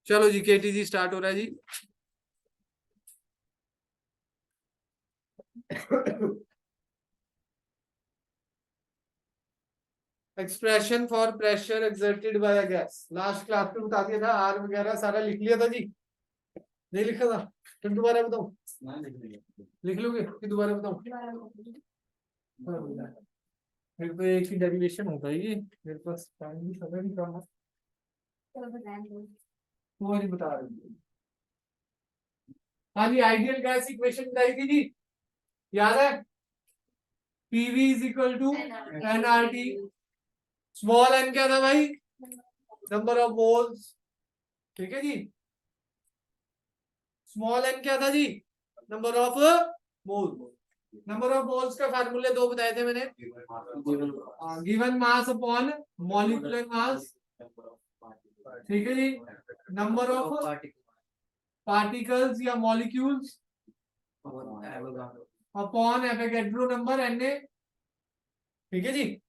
चलो जी, KTG start हो रहा है जी। Expression for pressure exerted by a gas. Last class में बता दिया था, आर वगैरह सारा लिख लिया था जी, नहीं लिखा था? फिर दोबारा बताऊं? लिख लोगे कि दोबारा बताऊं? फिर तो एक ही डेरिवेशन होगा ये, मेरे पास टाइम भी समय भी कम है। वो नहीं बता रही। हाँ जी, आइडियल गैस इक्वेशन बताई थी जी, याद है? PV is equal to nRT. Small n क्या था भाई? Number of moles. ठीक है जी। स्मॉल एन क्या था जी? Number of mole. Number of moles का फार्मूले दो बताए थे मैंने, given mass upon molecular mass. ठीक है जी। नंबर ऑफ पार्टिकल्स या molecules upon Avogadro number Na। ठीक है जी,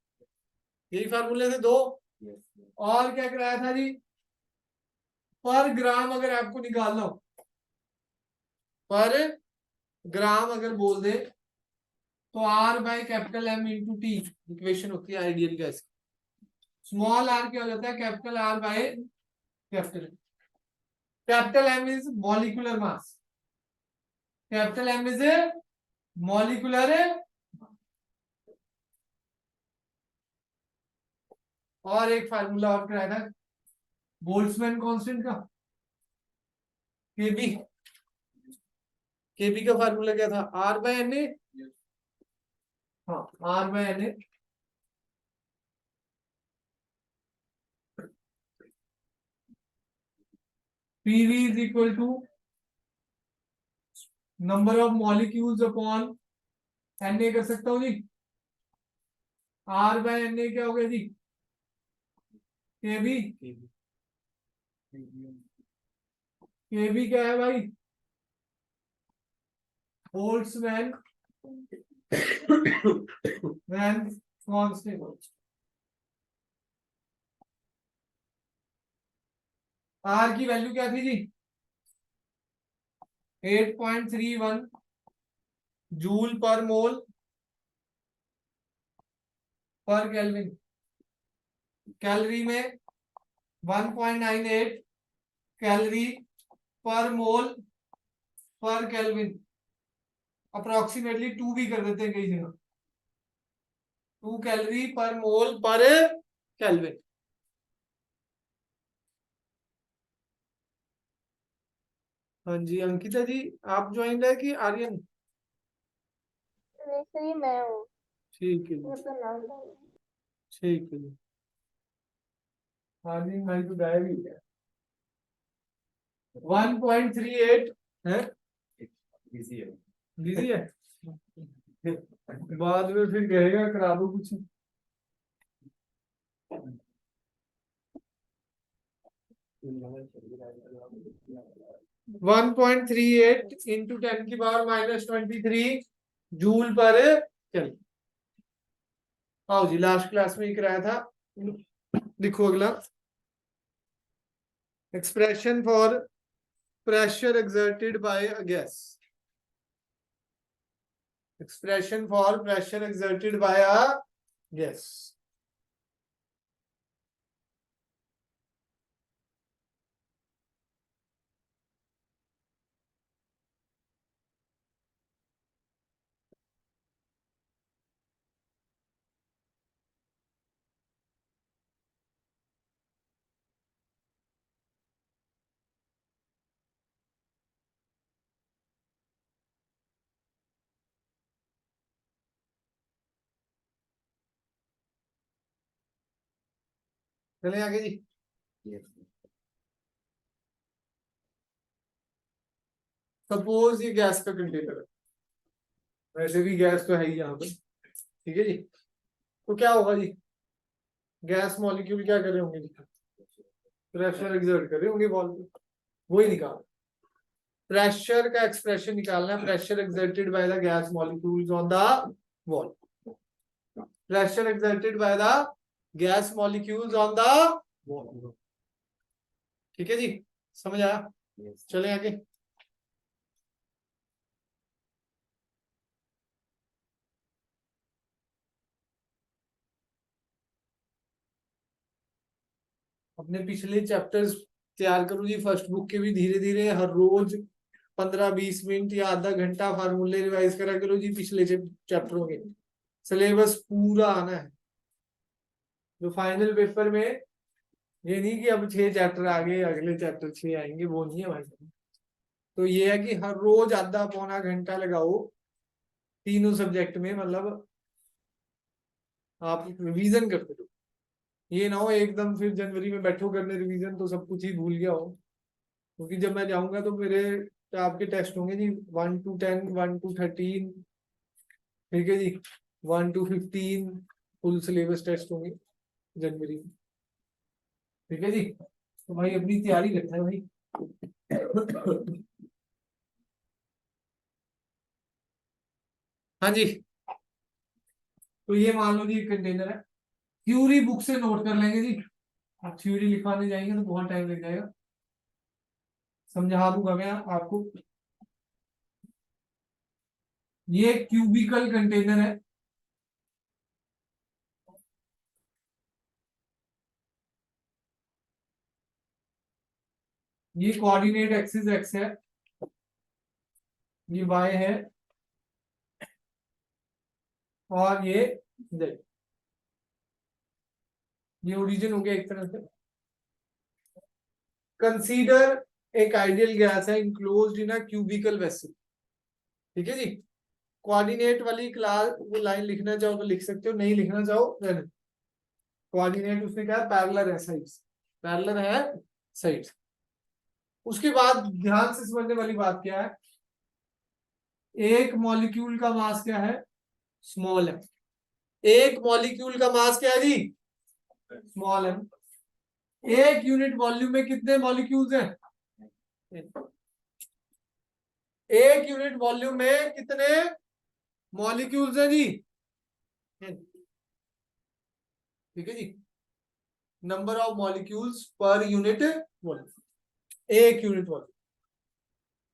यही फार्मूले थे दो। और क्या कराया था जी? पर ग्राम अगर आपको निकालना हो, पर ग्राम अगर बोल दे तो R by capital M into T equation होती है आइडियल गैस। स्मॉल r क्या हो जाता है? Capital R by capital. Capital M is molecular mass. Capital M is molecular. और एक फार्मूला और कराया था बोल्ट्जमैन कांस्टेंट का, केबी। केबी का फार्मूला क्या था? R by Na। हाँ, R by Na। PV is equal to number of molecules upon Na कर सकता हूँ जी। R बाय Na क्या हो गया जी? केबी। केबी क्या है भाई? Boltzmann constant. आर की वैल्यू क्या थी जी? 8.31 जूल पर मोल पर केल्विन। कैलोरी में 1.98 कैलोरी पर मोल पर केल्विन। अप्रोक्सीमेटली 2 भी कर देते हैं कई जगह, 2 कैलोरी पर मोल पर केल्विन। हाँ जी अंकिता जी, आप ज्वाइन है कि आर्यन? नहीं, मैं हूँ। ठीक है जी, ठीक है जी। आर्यन भाई तो गायब ही है। 1.38 है, बिजी है। बिजी है, बाद में फिर कहेगा करा दो कुछ। 1.38 इंटू 10⁻⁻23 जूल पर चल। आओ जी, लास्ट क्लास में ही कराया था, लिखो अगला। Expression for pressure exerted by a gas. Expression for pressure exerted by a gas. चले आगे जी। सपोज ये गैस का कंटेनर है, वैसे भी गैस तो है ही यहाँ पे। ठीक है जी, तो क्या होगा जी? गैस मॉलिक्यूल क्या कर रहे होंगे जी? प्रेशर एक्सर्ट कर रहे होंगे वॉल पे, वही निकाल। प्रेशर का एक्सप्रेशन निकालना है, pressure exerted by the gas molecules on the wall. Pressure exerted by the gas molecules on the wall. ठीक है जी, समझ आया? चले आगे। अपने पिछले चैप्टर्स तैयार करो जी, फर्स्ट बुक के भी धीरे धीरे हर रोज 15-20 मिनट या आधा घंटा फार्मूले रिवाइज करा करो जी, पिछले चैप्टरों के। सिलेबस पूरा आना है जो फाइनल पेपर में, ये नहीं कि अब 6 चैप्टर आ गए अगले चैप्टर 6 आएंगे, वो नहीं है भाई। तो ये है कि हर रोज आधा पौना घंटा लगाओ तीनों सब्जेक्ट में, मतलब आप रिवीजन करते रहो। ये ना हो एकदम फिर जनवरी में बैठो करने रिवीजन तो सब कुछ ही भूल गया हो, क्योंकि जब मैं जाऊंगा तो मेरे आपके टेस्ट होंगे जी 1 to 10, 1 to 13, ठीक है जी, 1 to 15 फुल सिलेबस टेस्ट होंगे जनवरी में। ठीक है जी, तो भाई अपनी तैयारी करना है भाई। हाँ जी, तो ये मान लो जी कंटेनर है, थ्योरी बुक से नोट कर लेंगे जी। आप थ्योरी लिखवाने जाएंगे तो बहुत टाइम लग जाएगा, समझा दूंगा मैं आपको। ये क्यूबिकल कंटेनर है, ये कोऑर्डिनेट एक्सिस एक्स है, ये वाई है, और ये जेड। ये ओरिजिन हो गया एक तरह से। कंसीडर एक आइडियल गैस है enclosed in a cubical vessel. ठीक है जी, कोऑर्डिनेट वाली क्लास वो लाइन लिखना चाहो तो लिख सकते हो, नहीं लिखना चाहो रहने। कोऑर्डिनेट उसने क्या है, पैरेलल है साइड्स, पैरेलल है साइड्स। उसके बाद ध्यान से समझने वाली बात क्या है, एक मॉलिक्यूल का मास क्या है, स्मॉल है। एक मॉलिक्यूल का मास क्या है जी, स्मॉल है। एक यूनिट वॉल्यूम में कितने मॉलिक्यूल्स हैं, एक यूनिट वॉल्यूम में कितने मॉलिक्यूल्स हैं जी, ठीक है जी, number of molecules per unit volume, एक यूनिट वॉल्यूम।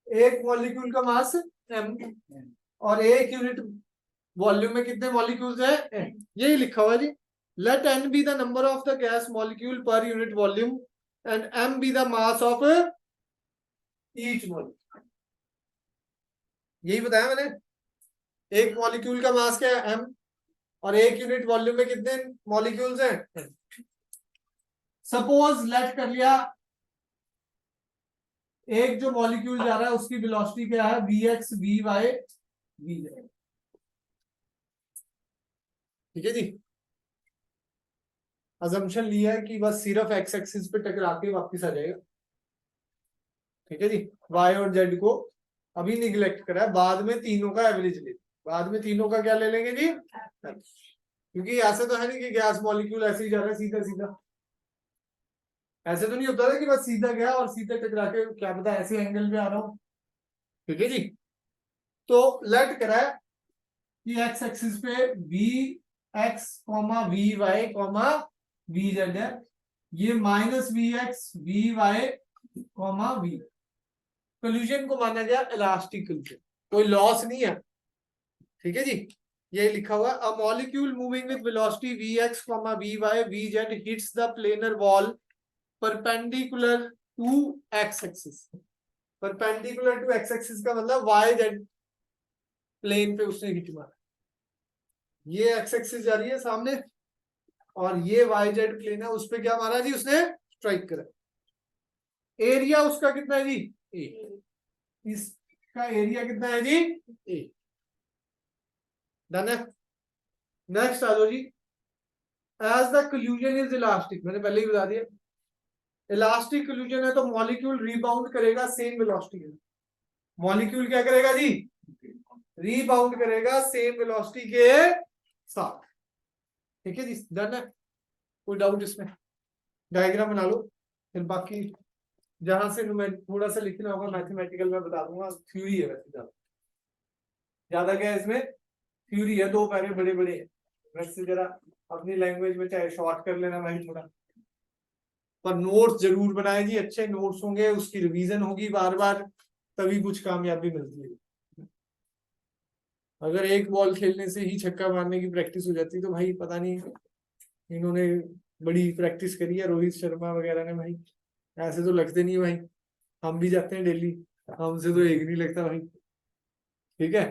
एक मॉलिक्यूल का मास m, और एक यूनिट वॉल्यूम में कितने मॉलिक्यूल्स हैं n, यही लिखा हुआ है जी। Let n be the number of the gas molecule per unit volume and m be the mass of each molecule. यही बताया मैंने, एक मॉलिक्यूल का मास क्या है m, और एक यूनिट वॉल्यूम में कितने मॉलिक्यूल्स हैं। सपोज लेट कर लिया एक जो मॉलिक्यूल जा रहा है उसकी वेलोसिटी क्या है, vx vy vz। ठीक है जी, अजम्पशन लिया है कि बस सिर्फ एक्स एक्सिस पे टकरा के वापस आ जाएगा। ठीक है जी, y और z को अभी निगलेक्ट करा है, बाद में तीनों का एवरेज ले, बाद में तीनों का क्या ले लेंगे जी, क्योंकि ऐसे तो है नहीं कि गैस मॉलिक्यूल ऐसे ही जा रहा है सीधा सीधा, ऐसे तो नहीं होता है कि बस सीधा गया और सीधे टकरा के क्या पता ऐसे एंगल पे आ रहा हूं। ठीक है जी, तो लेट करा है कि एक्स एक्सिस पे V X comma V Y comma V Z है, ये minus V X V Y comma V. Collision को माना गया इलास्टिक कोलिजन, कोई लॉस नहीं है। ठीक है जी, ये लिखा हुआ a molecule moving with velocity vx, vy, vz hits the planar wall perpendicular to X axis. Perpendicular to X axis का मतलब वाई जेड प्लेन पे उसने हिट मारा, ये एक्स एक्सिस जा रही है सामने और ये वाई जेड प्लेन है, उस पे क्या मारा जी उसने, स्ट्राइक करा। एरिया उसका कितना है जी, ए। इसका एरिया कितना है जी, ए। डन है। नेक्स्ट आ जाओ जी, as the collusion is elastic, मैंने पहले ही बता दिया इलास्टिक कोल्यूजन है तो मॉलिक्यूल रीबाउंड करेगा सेम वेलोसिटी में। मॉलिक्यूल क्या करेगा जी, रीबाउंड करेगा सेम वेलोसिटी के साथ। ठीक है जी, डन है, कोई डाउट इसमें, डायग्राम बना लो फिर बाकी जहां से मैं थोड़ा सा लिखना होगा मैथमेटिकल में बता दूंगा, थ्योरी है वैसे ज्यादा क्या है इसमें, थ्योरी है, 2 पैरे बड़े बड़े हैं, वैसे जरा अपनी लैंग्वेज में चाहे शॉर्ट कर लेना भाई थोड़ा। पर नोट्स जरूर बनाए जी, अच्छे नोट्स होंगे, उसकी रिवीजन होगी बार बार, तभी कुछ कामयाबी मिलती है। अगर एक बॉल खेलने से ही छक्का मारने की प्रैक्टिस हो जाती तो भाई पता नहीं, इन्होंने बड़ी प्रैक्टिस करी है रोहित शर्मा वगैरह ने भाई, ऐसे तो लगते नहीं भाई, हम भी जाते हैं डेली, हमसे तो एक नहीं लगता भाई। ठीक है,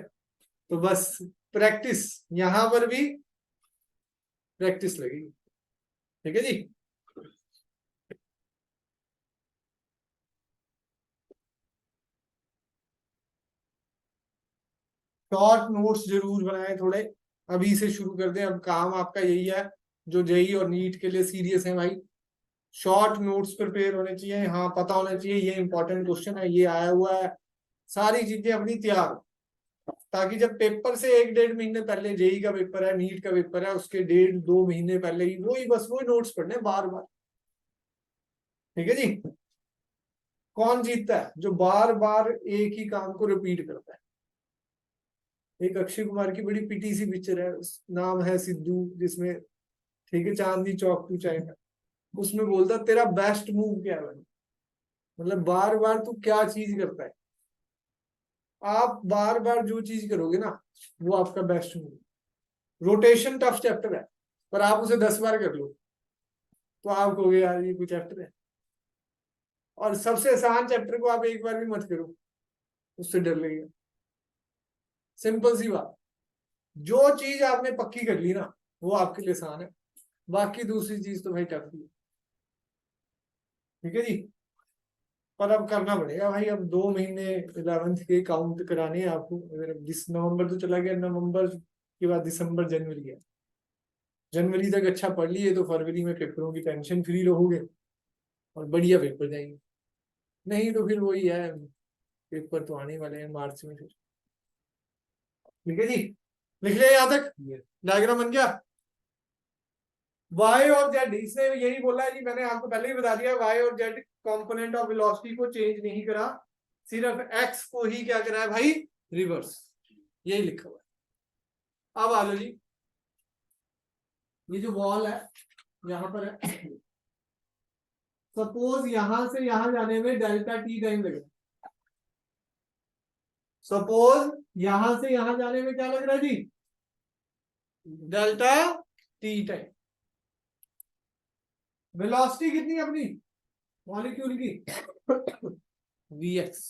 तो बस प्रैक्टिस, यहां पर भी प्रैक्टिस लगेगी। ठीक है जी। शॉर्ट नोट्स जरूर बनाएं थोड़े, अभी से शुरू कर दें, अब काम आपका यही है जो जेई और नीट के लिए सीरियस है भाई। शॉर्ट नोट्स प्रिपेयर होने चाहिए, हाँ पता होना चाहिए ये इंपॉर्टेंट क्वेश्चन है, ये आया हुआ है, सारी चीजें अपनी तैयार हो, ताकि जब पेपर से 1-1.5 महीने पहले, जेई का पेपर है, नीट का पेपर है, उसके 1.5-2 महीने पहले ही वही बस वही नोट्स पढ़ने बार बार। ठीक है जी। कौन जीतता है? जो बार बार एक ही काम को रिपीट करता है। एक अक्षय कुमार की बड़ी पिटी सी पिक्चर है, नाम है सिद्धू, जिसमें ठीक है चांदनी चौक टू चाइना, उसमें बोलता तेरा बेस्ट मूव क्या है भाई, मतलब बार बार तू क्या चीज करता है, आप बार बार जो चीज करोगे ना वो आपका best move. Rotation tough chapter है, पर आप उसे 10 बार कर लो तो आप कहोगे यार ये कोई चैप्टर है। और सबसे आसान चैप्टर को आप एक बार भी मत करो, उससे डर लगेगा। सिंपल सी बात, जो चीज आपने पक्की कर ली ना वो आपके लिए आसान है, बाकी दूसरी चीज तो भाई टफ है। ठीक है जी। पर अब करना पड़ेगा भाई, अब 2 महीने 11th के काउंट कराने हैं आपको। अगर नवंबर तो चला गया, नवंबर के बाद दिसंबर जनवरी है, जनवरी तक अच्छा पढ़ लिए तो फरवरी में पेपरों की टेंशन फ्री रहोगे और बढ़िया पेपर जाएंगे। नहीं तो फिर वही है, पेपर तो आने वाले हैं मार्च में फिर। ठीक है जी, लिख लिया यहाँ तक, डायग्राम बन गया। वाई और जेड, इसने यही बोला है जी, मैंने आपको पहले ही बता दिया, वाई और जेड कंपोनेंट ऑफ वेलोसिटी को चेंज नहीं करा, सिर्फ एक्स को ही क्या करा है भाई, रिवर्स, यही लिखा हुआ है। अब आ लो जी, ये जो वॉल है यहां पर है, सपोज यहां से यहां जाने में डेल्टा टी टाइम लगेगा, सपोज यहां से यहां जाने में क्या लग रहा है जी, डेल्टा टी टाइम। वेलोसिटी कितनी है अपनी मॉलिक्यूल की, वीएक्स,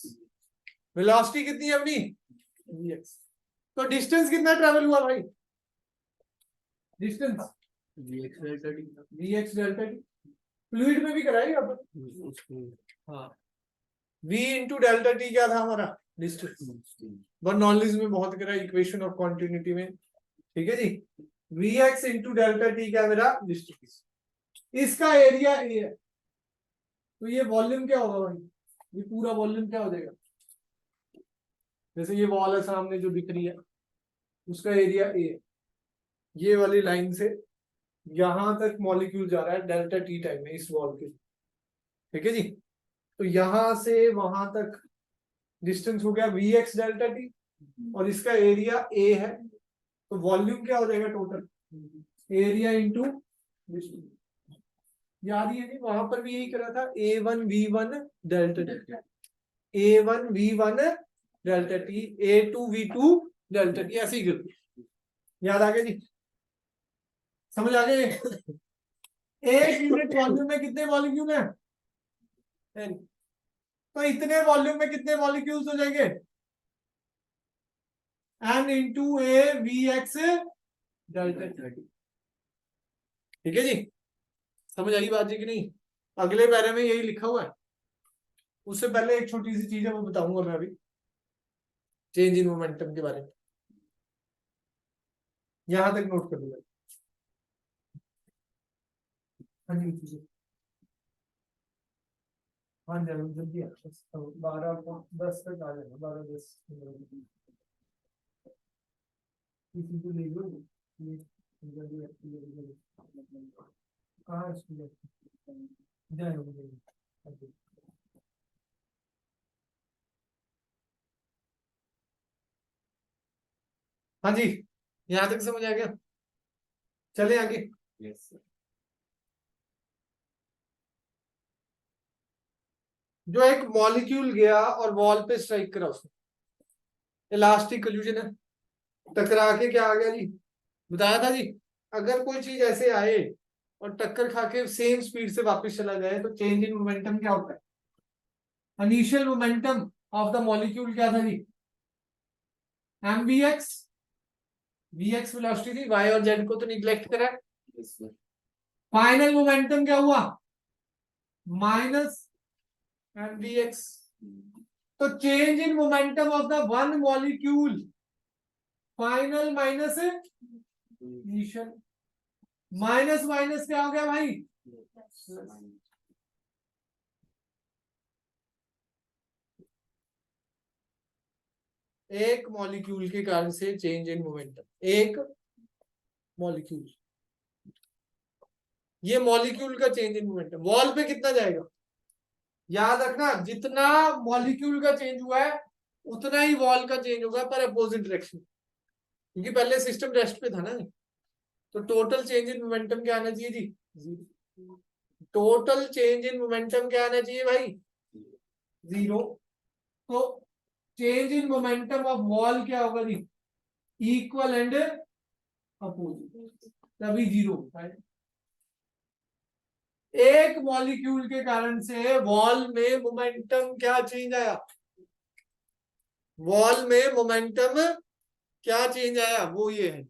वेलोसिटी कितनी है अपनी, वीएक्स। तो डिस्टेंस कितना ट्रेवल हुआ भाई, distance VX delta T, fluid में भी कराएंगे अपन। हाँ, v इंटू डेल्टा टी क्या था हमारा, डिस्टेंस, वन नॉलेज में बहुत करा इक्वेशन ऑफ कॉन्टिन्यूटी में। ठीक है जी, v x into delta t क्या मेरा, डिस्टेंस, इसका एरिया ए है, तो ये वॉल्यूम क्या होगा भाई, ये पूरा वॉल्यूम क्या हो जाएगा, जैसे ये वॉल है सामने जो दिख रही है, उसका एरिया ए है, ये वाली लाइन से यहां तक मॉलिक्यूल जा रहा है डेल्टा टी टाइम में इस वॉल के। ठीक है जी, तो यहां से वहां तक डिस्टेंस हो गया वी एक्स डेल्टा टी, और इसका एरिया ए है, तो वॉल्यूम क्या हो जाएगा टोटल, एरिया इंटू डिस्टेंस। याद ही है नहीं, वहां पर भी यही करा था, A1V1 delta T, A1V1 delta T, A2V2 delta T, ऐसे ही कर, याद आ गया जी, समझ आ गए। एक यूनिट वॉल्यूम में कितने मॉलिक्यूल है, तो इतने वॉल्यूम में कितने मॉलिक्यूल्स हो जाएंगे, N इंटू ए वी एक्स डेल्टा टी। ठीक है जी, समझ आई बात जी कि नहीं? अगले पैरे में यही लिखा हुआ है, उससे पहले एक छोटी सी चीज है वो बताऊंगा मैं अभी, चेंज इन मोमेंटम के बारे में, यहां तक नोट कर लूंगा। हाँ जी, हाँ जरूर, जल्दी 12:10 तक आ जाएगा, 12:10 किसी को ले लो, कहाँ जाए। हाँ जी, यहाँ तक समझ आ गया, चले आगे। जो एक मॉलिक्यूल गया और वॉल पे स्ट्राइक करा उसने, इलास्टिक कोल्यूशन है, टकरा के क्या आ गया जी, बताया था जी। अगर कोई चीज ऐसे आए और टक्कर खा के सेम स्पीड से वापस चला जाए तो चेंज इन मोमेंटम क्या होता है? Initial momentum of the molecule क्या था जी? mvx, vx वेलोसिटी थी, y और z को तो निग्लेक्ट करा। फाइनल मोमेंटम क्या हुआ? Minus mvx। तो change in momentum of the one molecule, final minus initial, minus minus क्या हो गया भाई? एक मॉलिक्यूल के कारण से चेंज इन मोमेंटम, एक मॉलिक्यूल, ये मॉलिक्यूल का चेंज इन मोमेंटम वॉल पे कितना जाएगा? याद रखना, जितना मॉलिक्यूल का चेंज हुआ है उतना ही वॉल का चेंज होगा, पर अपोजिट डायरेक्शन, क्योंकि पहले सिस्टम रेस्ट पे था ना। तो टोटल चेंज इन मोमेंटम क्या आना चाहिए जी? Zero. Total change in momentum क्या आना चाहिए भाई? जीरो। तो change in momentum of wall क्या होगा जी? इक्वल एंड अपोजिट, तभी जीरो होता है। एक मॉलिक्यूल के कारण से वॉल में मोमेंटम क्या चेंज आया? वॉल में मोमेंटम क्या चेंज आया? वो ये है,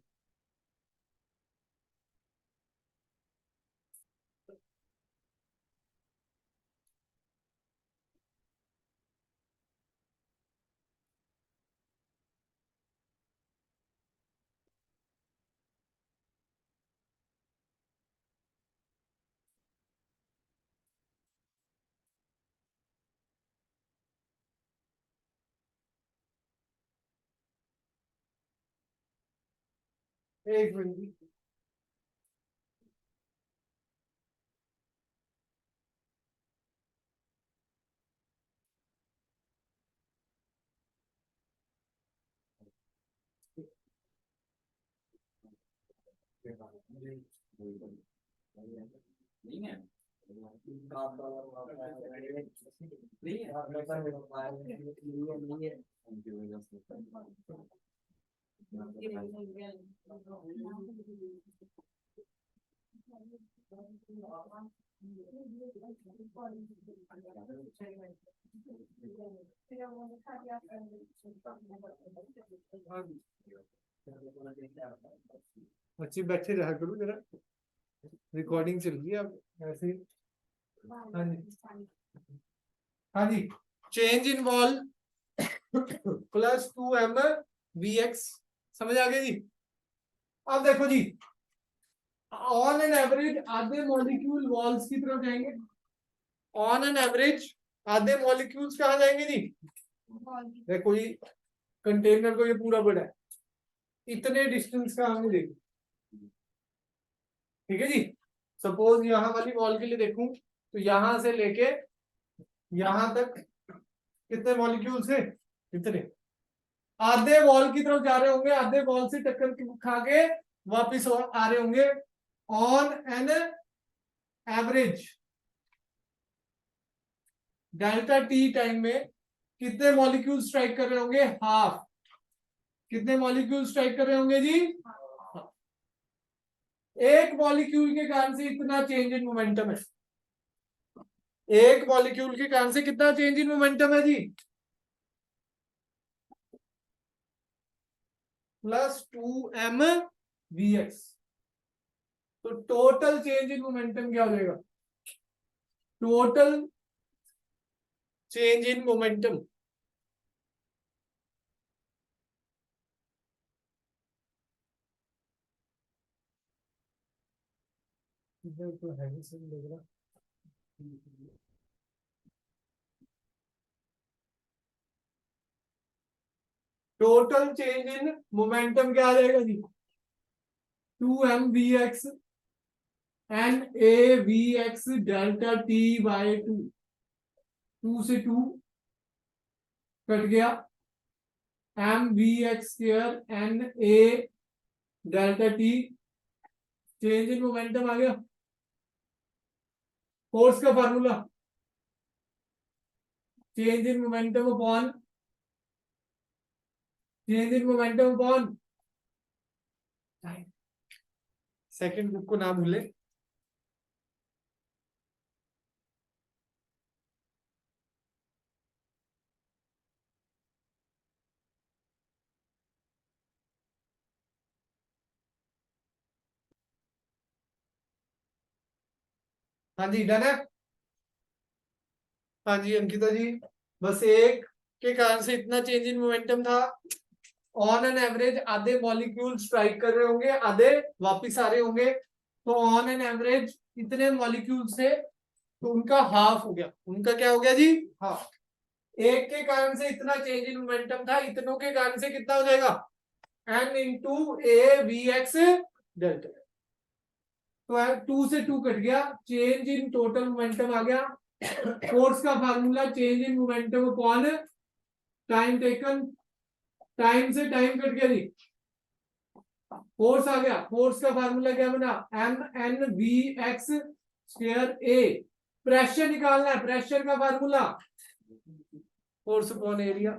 एक मिनट। बच्चे बैठे रहा करो जरा, रिकॉर्डिंग चल रही है अब ऐसे ही। हाँ जी, हाँ जी। Change in wall plus 2m vx, समझ आ गया जी? अब देखो जी, ऑन एन एवरेज आधे मॉलिक्यूल वॉल्स की तरफ जाएंगे। ऑन एन एवरेज आधे मॉलिक्यूल्स कहाँ जाएंगे जी? देखो ये कंटेनर को ये पूरा बड़ा है, इतने डिस्टेंस का हमें देखो, ठीक है जी। सपोज यहां वाली वॉल के लिए देखूं तो यहां से लेके यहां तक कितने मॉलिक्यूल्स है? कितने? आधे वॉल की तरफ जा रहे होंगे, आधे वॉल से टक्कर खा के वापिस आ रहे होंगे। On an average delta T time में कितने मॉलिक्यूल स्ट्राइक कर रहे होंगे? हाफ। कितने मॉलिक्यूल स्ट्राइक कर रहे होंगे जी? एक मॉलिक्यूल के कारण से इतना चेंज इन मोमेंटम है। एक मॉलिक्यूल के कारण से कितना चेंज इन मोमेंटम है जी? Plus 2m vx। तो टोटल चेंज इन मोमेंटम क्या हो जाएगा? टोटल चेंज इन मोमेंटम तो है ही सही लग रहा। टोटल चेंज इन मोमेंटम क्या आ जाएगा जी? 2m vx n a v x delta t by 2, 2 से 2 कट गया, m v x square n a delta t, change in momentum आ गया। फोर्स का formula change in momentum upon change in momentum upon second book को ना भूले। हाँ जी done है। हाँ जी अंकिता जी, बस एक के कारण से इतना चेंज इन मोमेंटम था। ऑन एन एवरेज आधे मॉलिक्यूल स्ट्राइक कर रहे होंगे, आधे वापिस आ रहे होंगे। तो ऑन एन एवरेज इतने मॉलिक्यूल से तो उनका हाफ हो गया। उनका क्या हो गया जी? हाफ। एक के कारण से इतना चेंज इन मोमेंटम था, इतनों के कारण से कितना हो जाएगा? n इंटू ए वी एक्स डेल्टा। तो 2 से 2 कट गया, चेंज इन टोटल मोमेंटम आ गया। फोर्स का formula change in momentum upon time taken, time से टाइम कट गया जी, फोर्स आ गया। फोर्स का फार्मूला क्या बना? M N V x square a. Pressure निकालना है, प्रेशर का फार्मूला फोर्स अपॉन एरिया।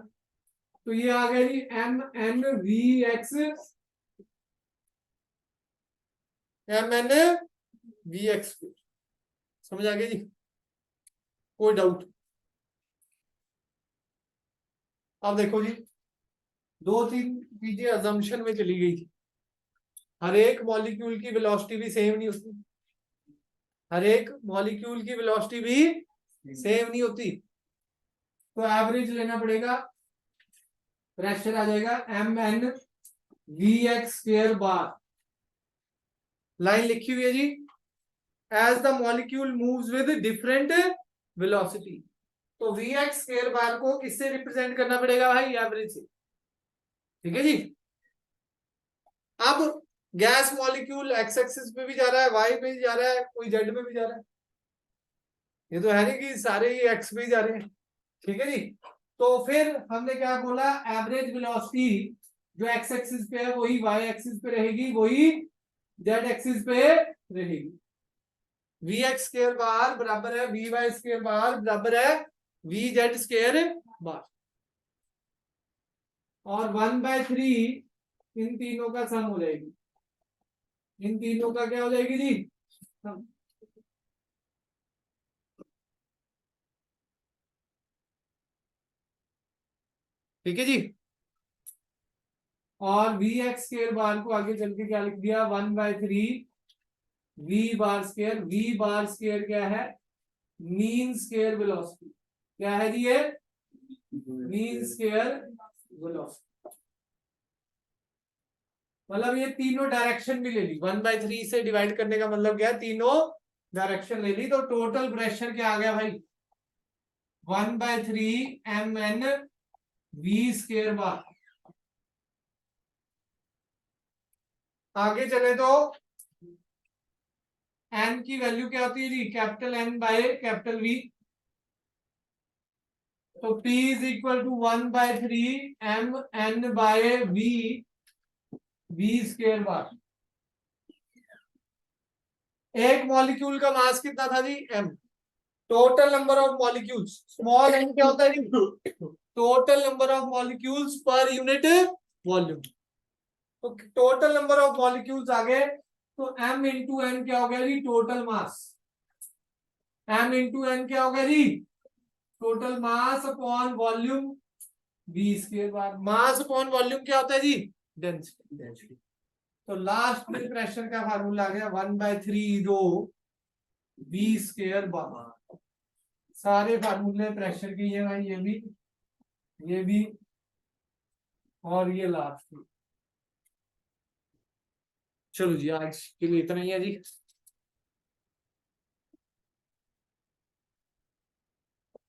तो ये आ गया जी M N V X, M N V X. समझ आ गया जी? कोई डाउट? अब देखो जी, दो तीन चीजें अजम्पशन में चली गई थी। हर एक मॉलिक्यूल की वेलोसिटी भी सेम नहीं होती, हर एक मॉलिक्यूल की वेलोसिटी भी सेम नहीं होती। तो एवरेज लेना पड़ेगा। प्रेशर आ जाएगा m N V x square bar. Line लिखी हुई है जी, as the molecule moves with different velocity. तो वी एक्स स्क्वायर बार को किससे रिप्रेजेंट करना पड़ेगा भाई? एवरेज से। ठीक है जी। अब गैस मॉलिक्यूल एक्स एक्सिस पे भी जा रहा है, वाई पे भी जा रहा है, कोई जेड में भी जा रहा है। ये तो है नहीं कि सारे ही एक्स पे ही जा रहे हैं। ठीक है जी। तो फिर हमने क्या बोला? एवरेज वेलोसिटी जो एक्स एक्सिस पे है वही वाई एक्सिस पे रहेगी, वही जेड एक्सिस पे रहेगी। वी एक्स स्क्वायर बार बराबर है वी वाई स्क्वायर बार बराबर है वी जेड स्क्वायर बार। और 1/3 इन तीनों का सम हो जाएगी। इन तीनों का क्या हो जाएगी जी? सम। ठीक है जी। और वी एक्स स्क्वायर बार को आगे चल के क्या लिख दिया? 1/3 V bar square. V bar square क्या है? Mean square velocity. क्या है जी ये? Mean square velocity. मतलब ये तीनों डायरेक्शन भी ले ली। 1/3 से डिवाइड करने का मतलब क्या है? तीनों डायरेक्शन ले ली। तो टोटल प्रेशर क्या आ गया भाई? 1/3 m N v square bar. आगे चले तो एन की वैल्यू क्या होती है जी? Capital N by capital V. तो P is equal to 1/3 m n by v, v square bar. एक मॉलिक्यूल का मास कितना था जी? m। Total number of molecules, small m क्या होता है जी? Total number of molecules per unit volume. तो टोटल नंबर ऑफ मॉलिक्यूल्स आ गए, तो m इंटू n क्या हो गया जी? Total mass. m into n क्या हो गया जी? Total mass upon volume v square bar. Mass upon volume क्या होता है जी? डेंसिटी। तो लास्ट में प्रेशर का फार्मूला आ गया 1/3 रो वी स्क्वायर बार। सारे फार्मूले प्रेशर के ये भाई, ये भी और ये लास्ट। चलो जी आज के लिए इतना ही है जी।